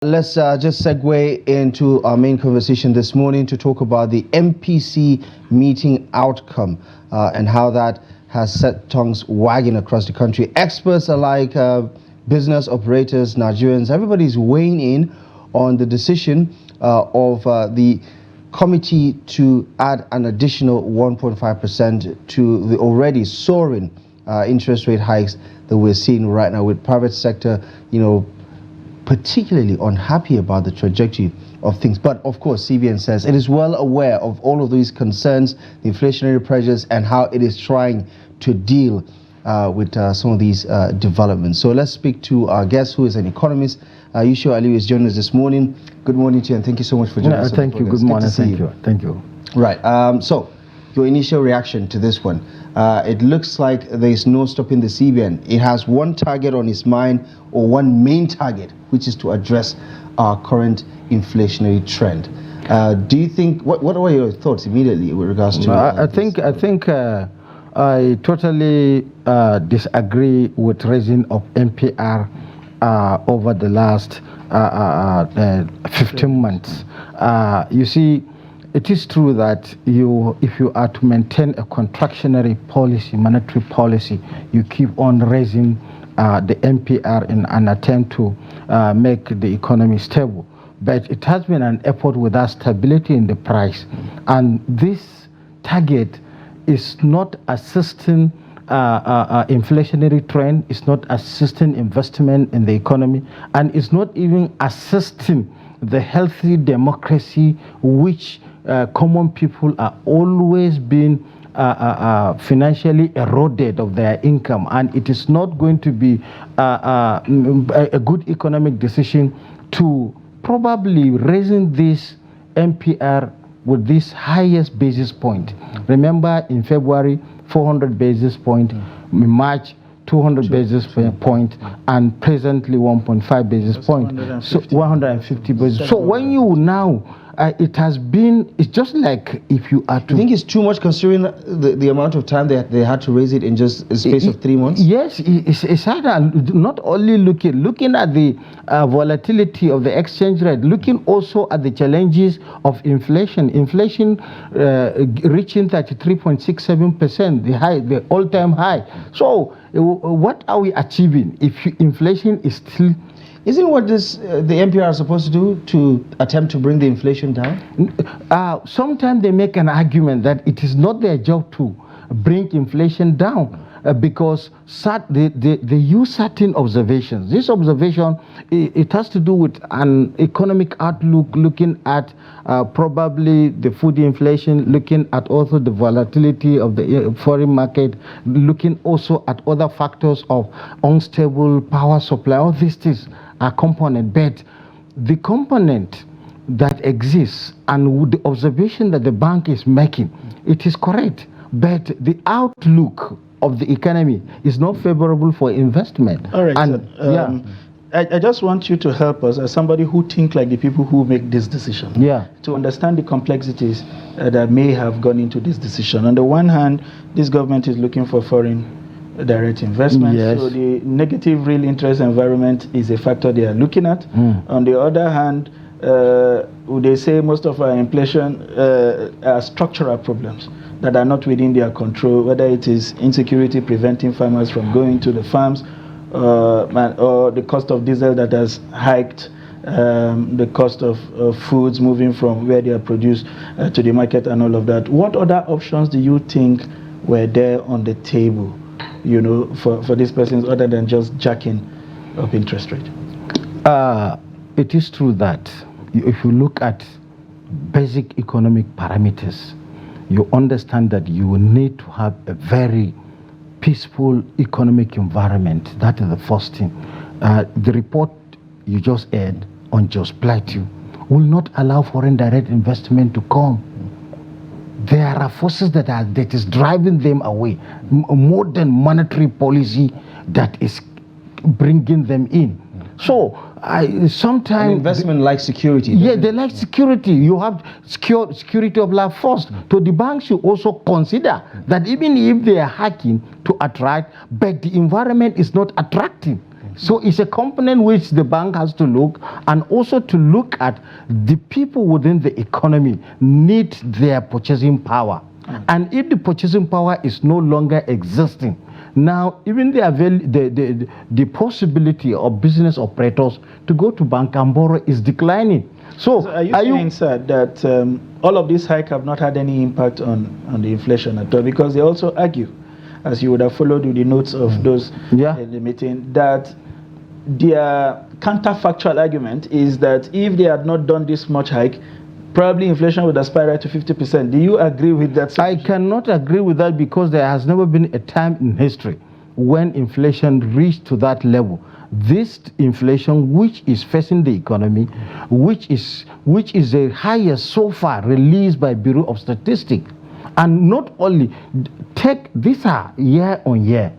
Let's just segue into our main conversation this morning to talk about the MPC meeting outcome and how that has set tongues wagging across the country. Experts alike, business operators, Nigerians, everybody's weighing in on the decision of the committee to add an additional 1.5% to the already soaring interest rate hikes that we're seeing right now, with private sector, particularly unhappy about the trajectory of things. But of course, CBN says it is well aware of all of these concerns, the inflationary pressures, and how it is trying to deal with some of these developments. So let's speak to our guest, who is an economist. YUSHA'U ALIYU is joining us this morning. Good morning to you, and thank you so much for joining us. Thank you. Good morning. Thank you. Right. So your initial reaction to this one. It looks like there is no stopping the CBN. It has one target on its mind, or one main target, which is to address our current inflationary trend. Do you think, what were your thoughts immediately with regards to I think I totally disagree with raising of NPR over the last 15 months. You see, it is true that if you are to maintain a contractionary policy, monetary policy, you keep on raising the NPR in an attempt to make the economy stable. But it has been an effort without stability in the price. And this target is not assisting inflationary trend, it's not assisting investment in the economy, and it's not even assisting the healthy democracy which common people are always being financially eroded of their income, and it is not going to be a good economic decision to probably raising this NPR with this highest basis point. Remember, in February, 400 basis point, in March, 200 basis point, and presently 1.5 basis point. So 150 basis. So when you now, it's just like if you are to... You think it's too much considering the amount of time they had to raise it in just a space of 3 months? Yes, it's hard. Not only looking at the volatility of the exchange rate, looking also at the challenges of inflation. Inflation reaching 33.67%, the all-time high. So what are we achieving if inflation is still... Isn't what the NPR is supposed to do to attempt to bring the inflation down? Sometimes they make an argument that it is not their job to bring inflation down because they use certain observations. This observation, it has to do with an economic outlook, looking at probably the food inflation, looking at also the volatility of the foreign market, looking also at other factors of unstable power supply. All these things are component, but the component that exists and the observation that the bank is making, it is correct, but the outlook of the economy is not favorable for investment. All right, and, I just want you to help us, as somebody who think like the people who make this decision, to understand the complexities that may have gone into this decision. On the one hand, this government is looking for foreign direct investment, so the negative real interest environment is a factor they are looking at. On the other hand, they say most of our inflation are structural problems that are not within their control, whether it is insecurity preventing farmers from going to the farms, or the cost of diesel that has hiked, the cost of foods moving from where they are produced to the market, and all of that. What other options do you think were there on the table, for these persons, other than just jacking up interest rate? It is true that if you look at basic economic parameters, you understand that you need to have a very peaceful economic environment. That is the first thing. The report you just aired on Just Plateau will not allow foreign direct investment to come. There are forces that is driving them away. More than monetary policy that is bringing them in. So sometimes investment like security. Yeah, they like security. You have security of life first. So the banks should also consider that even if they are hacking to attract, but the environment is not attracting. So it's a component which the bank has to look, and also to look at the people within the economy need their purchasing power. And if the purchasing power is no longer existing, now even the possibility of business operators to go to bank and borrow is declining. So are you saying, sir, that all of this hike have not had any impact on the inflation at all? Because they also argue, as you would have followed with the notes of those in the meeting, that their counterfactual argument is that if they had not done this much hike, probably inflation would aspire to 50%. Do you agree with that solution? I cannot agree with that, because there has never been a time in history when inflation reached to that level. This inflation, which is facing the economy, which is the highest so far released by Bureau of Statistics, and not only these are year on year,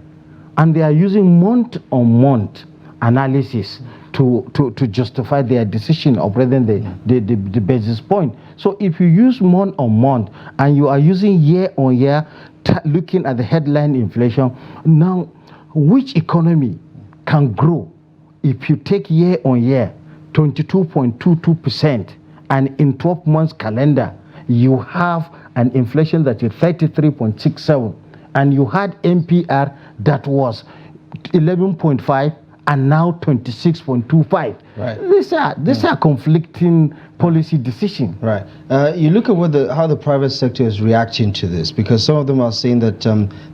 and they are using month on month analysis to justify their decision of rather than the basis point. So if you use month on month and you are using year on year, looking at the headline inflation, now which economy can grow if you take year on year 22.22%, and in 12 months calendar you have an inflation that is 33.67, and you had NPR that was 11.5 and now 26.25. Right. These are conflicting policy decisions. Right. You look at how the private sector is reacting to this, because some of them are saying that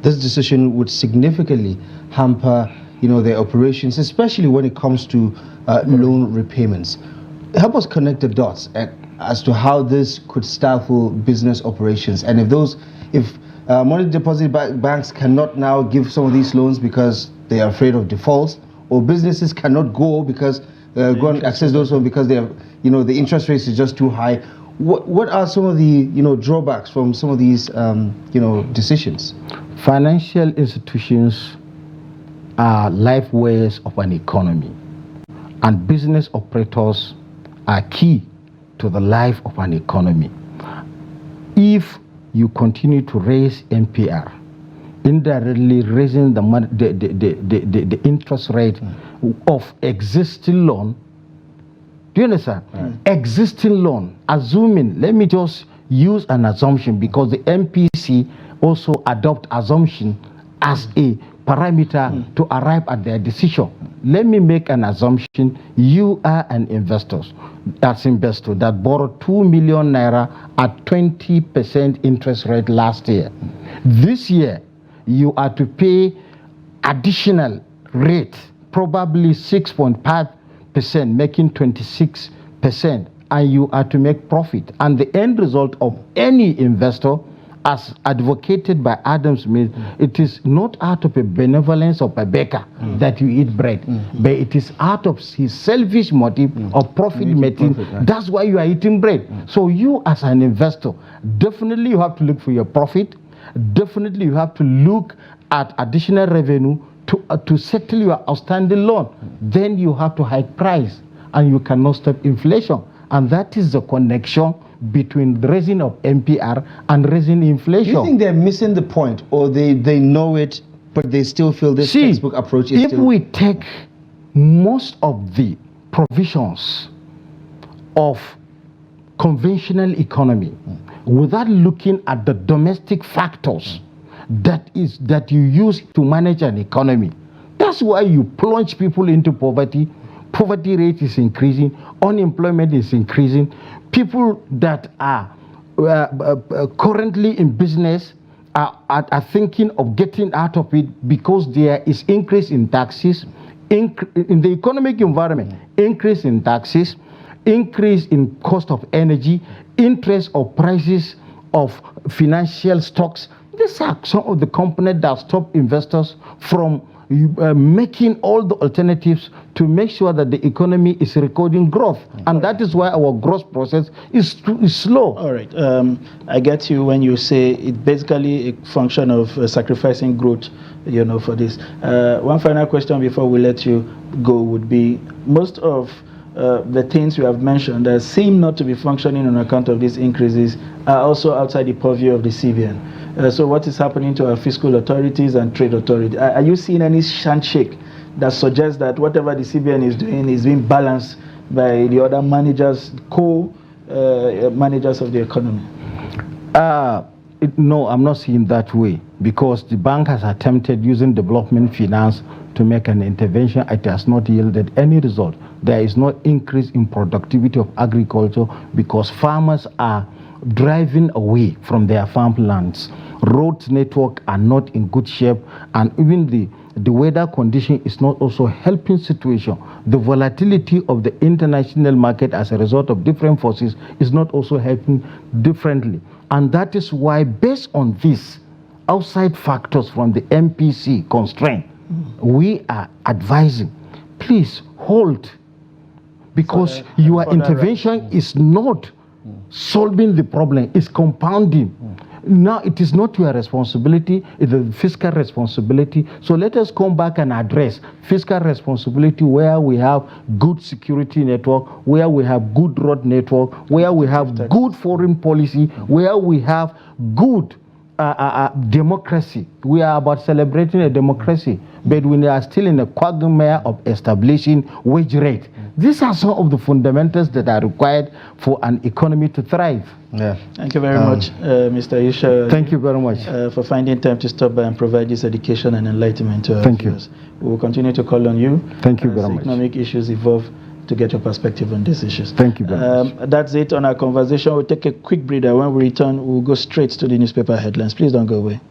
this decision would significantly hamper, their operations, especially when it comes to loan repayments. Help us connect the dots as to how this could stifle business operations, and if money deposit banks cannot now give some of these loans because they are afraid of defaults, or businesses cannot go because go and access those loans because they have, the interest rates is just too high. What are some of the drawbacks from some of these decisions? Financial institutions are lifeways of an economy, and business operators are key to the life of an economy. If you continue to raise NPR, indirectly raising the interest rate of existing loan. Do you understand? Right. Existing loan, assuming, let me just use an assumption, because the MPC also adopt assumption as a parameter to arrive at their decision. Let me make an assumption. You are an investor that borrowed 2 million naira at 20% interest rate last year. This year, you are to pay additional rate, probably 6.5%, making 26%, and you are to make profit. And the end result of any investor, as advocated by Adam Smith, it is not out of a benevolence of a baker that you eat bread, but it is out of his selfish motive of profit making. That's why you are eating bread. So you, as an investor, definitely you have to look for your profit. Definitely you have to look at additional revenue to settle your outstanding loan. Then you have to hike price, and you cannot stop inflation. And that is the connection between the raising of NPR and raising inflation. Do you think they're missing the point, or they know it, but they still feel this textbook approach is if we take most of the provisions of conventional economy without looking at the domestic factors that you use to manage an economy, that's why you plunge people into poverty. Poverty rate is increasing, unemployment is increasing. People that are currently in business are thinking of getting out of it because there is increase in taxes, in the economic environment, increase in taxes, increase in cost of energy, interest of prices of financial stocks. These are some of the components that stop investors from making all the alternatives to make sure that the economy is recording growth. And that is why our growth process is slow. All right. I get you when you say it's basically a function of sacrificing growth, for this. One final question before we let you go would be, most of the things you have mentioned that seem not to be functioning on account of these increases are also outside the purview of the CBN. So what is happening to our fiscal authorities and trade authority? Are you seeing any handshake that suggests that whatever the CBN is doing is being balanced by the other managers, managers of the economy? No, I'm not seeing that way, because the bank has attempted using development finance to make an intervention. It has not yielded any result. There is no increase in productivity of agriculture because farmers are driving away from their farmlands. Road network are not in good shape, and even the weather condition is not also helping situation. The volatility of the international market as a result of different forces is not also helping differently. And that is why, based on this, outside factors from the MPC constraint, we are advising, please hold, because your intervention is not solving the problem, it's compounding. Now it is not your responsibility, it's a fiscal responsibility. So let us come back and address fiscal responsibility where we have good security network, where we have good road network, where we have good foreign policy, where we have good democracy. We are about celebrating a democracy, but we are still in a quagmire of establishing wage rate. These are some of the fundamentals that are required for an economy to thrive. Yeah. Thank you very much, Mr. YUSHA'U. Thank you very much for finding time to stop by and provide this education and enlightenment to our viewers. We will continue to call on you. Thank you very much. Economic issues evolve, to get your perspective on these issues. Thank you very much. That's it on our conversation. We'll take a quick breather. When we return, we'll go straight to the newspaper headlines. Please don't go away.